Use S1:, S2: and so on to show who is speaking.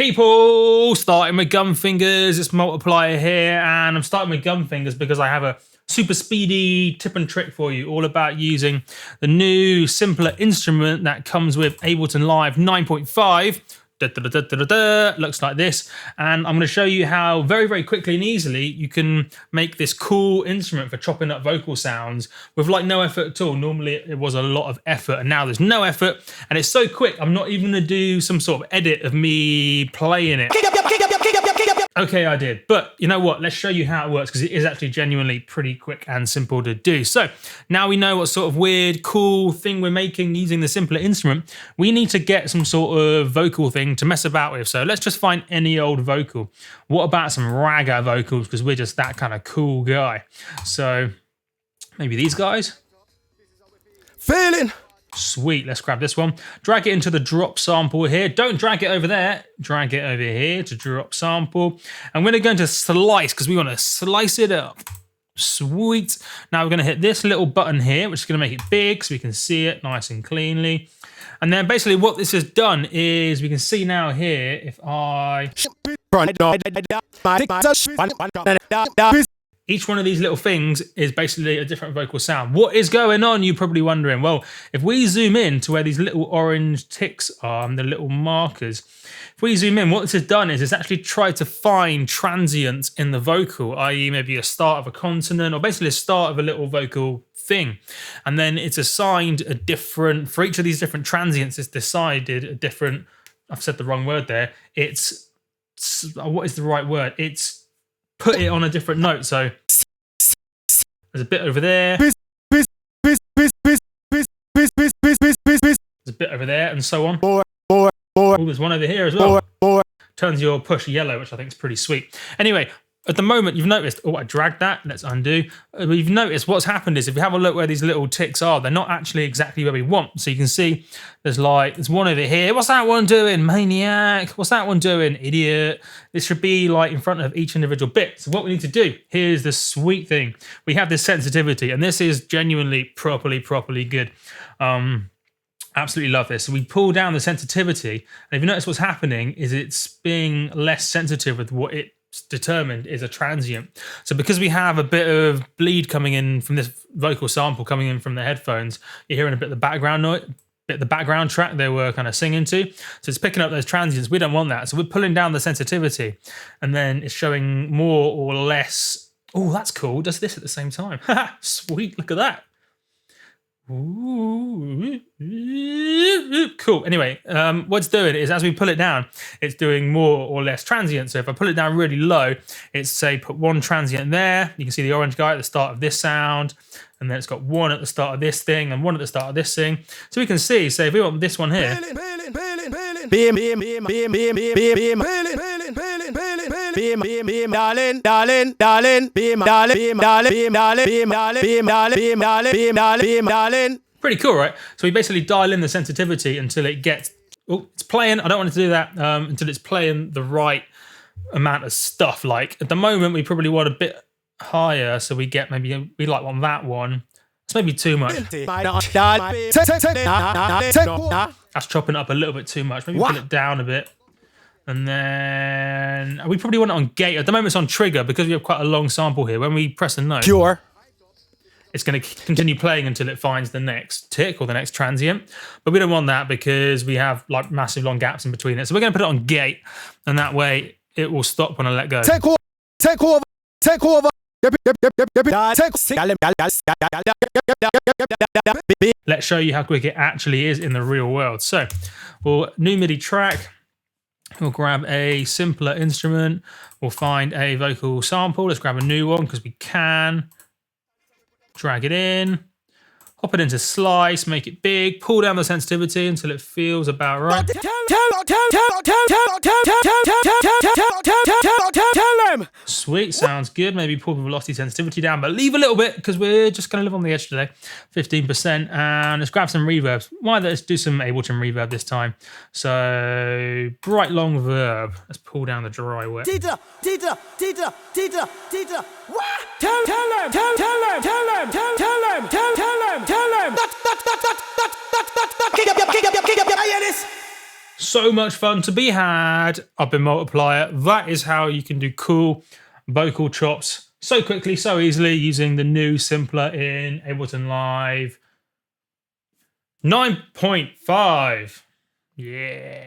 S1: People, starting with gun fingers, it's multiplier here, and I'm starting with gun fingers because I have a super speedy tip and trick for you, all about using the new, simpler instrument that comes with Ableton Live 9.5. Looks like this, and I'm going to show you how very, very quickly and easily you can make this cool instrument for chopping up vocal sounds with like no effort at all. Normally it was a lot of effort, and now there's no effort, and it's so quick I'm not even going to do some sort of edit of me playing it. Okay, I did, but you know what? Let's show you how it works, because it is actually genuinely pretty quick and simple to do. So now we know what sort of weird, cool thing we're making using the simpler instrument. We need to get some sort of vocal thing to mess about with. So let's just find any old vocal. What about some ragga vocals? Because we're just that kind of cool guy. So maybe these guys.
S2: Feeling.
S1: Sweet, let's grab this one. Drag it into the drop sample here. Don't drag it over there. Drag it over here to drop sample. And we're going to slice, because we want to slice it up. Sweet. Now we're going to hit this little button here, which is going to make it big so we can see it nice and cleanly. And then basically what this has done is we can see now here, if I... Each one of these little things is basically a different vocal sound. What is going on, you're probably wondering? Well, if we zoom in to where these little orange ticks are, the little markers, if we zoom in, what this has done is it's actually tried to find transients in the vocal, i.e. maybe a start of a consonant, or basically a start of a little vocal thing. And then it's assigned a different, for each of these different transients, it's decided a different, I've said the wrong word there, it's, what is the right word? It's put it on a different note. So there's a bit over there. There's a bit over there, and so on. Oh, there's one over here as well. Turns your push yellow, which I think is pretty sweet. Anyway, at the moment you've noticed, oh, I dragged that, let's undo. You've noticed what's happened is if you have a look where these little ticks are, they're not actually exactly where we want. So you can see there's one over here. What's that one doing? Maniac. What's that one doing? Idiot. This should be like in front of each individual bit. So what we need to do, here's the sweet thing. We have this sensitivity, and this is genuinely properly good. Absolutely love this. So we pull down the sensitivity, and if you notice what's happening is it's being less sensitive with what it's determined is a transient. So because we have a bit of bleed coming in from this vocal sample coming in from the headphones, you're hearing a bit of the background noise, the background track they were kind of singing to. So it's picking up those transients. We don't want that. So we're pulling down the sensitivity, and then it's showing more or less. Oh, that's cool. Does this at the same time. Sweet, look at that. Ooh, cool. Anyway, what it's doing is as we pull it down, it's doing more or less transient. So if I pull it down really low, it's say put one transient there. You can see the orange guy at the start of this sound, and then it's got one at the start of this thing and one at the start of this thing. So we can see, say if we want this one here. Pretty cool, right? So we basically dial in the sensitivity until it gets, oh, it's playing. I don't want it to do that until it's playing the right amount of stuff. Like at the moment, we probably want a bit higher, so we get maybe, we like on that one. It's maybe too much. That's chopping it up a little bit too much. Maybe pull it down a bit. And then we probably want it on gate. At the moment it's on trigger because we have quite a long sample here. When we press a note,
S2: Pure.
S1: It's going to continue playing until it finds the next tick or the next transient. But we don't want that because we have like massive long gaps in between it. So we're going to put it on gate, and that way it will stop when I let go.
S2: Take over.
S1: Let's show you how quick it actually is in the real world. So we'll new MIDI track. We'll grab a simpler instrument. We'll find a vocal sample. Let's grab a new one because we can. Drag it in. Hop it into slice, make it big, pull down the sensitivity until it feels about right. Sweet, sounds good. Maybe pull the velocity sensitivity down, but leave a little bit because we're just going to live on the edge today. 15%, and let's grab some reverbs. Why let's do some Ableton reverb this time. So bright long verb. Let's pull down the dry wet. so much fun to be had up in Multiplier. That is how you can do cool vocal chops so quickly, so easily using the new, simpler in Ableton Live 9.5. Yeah.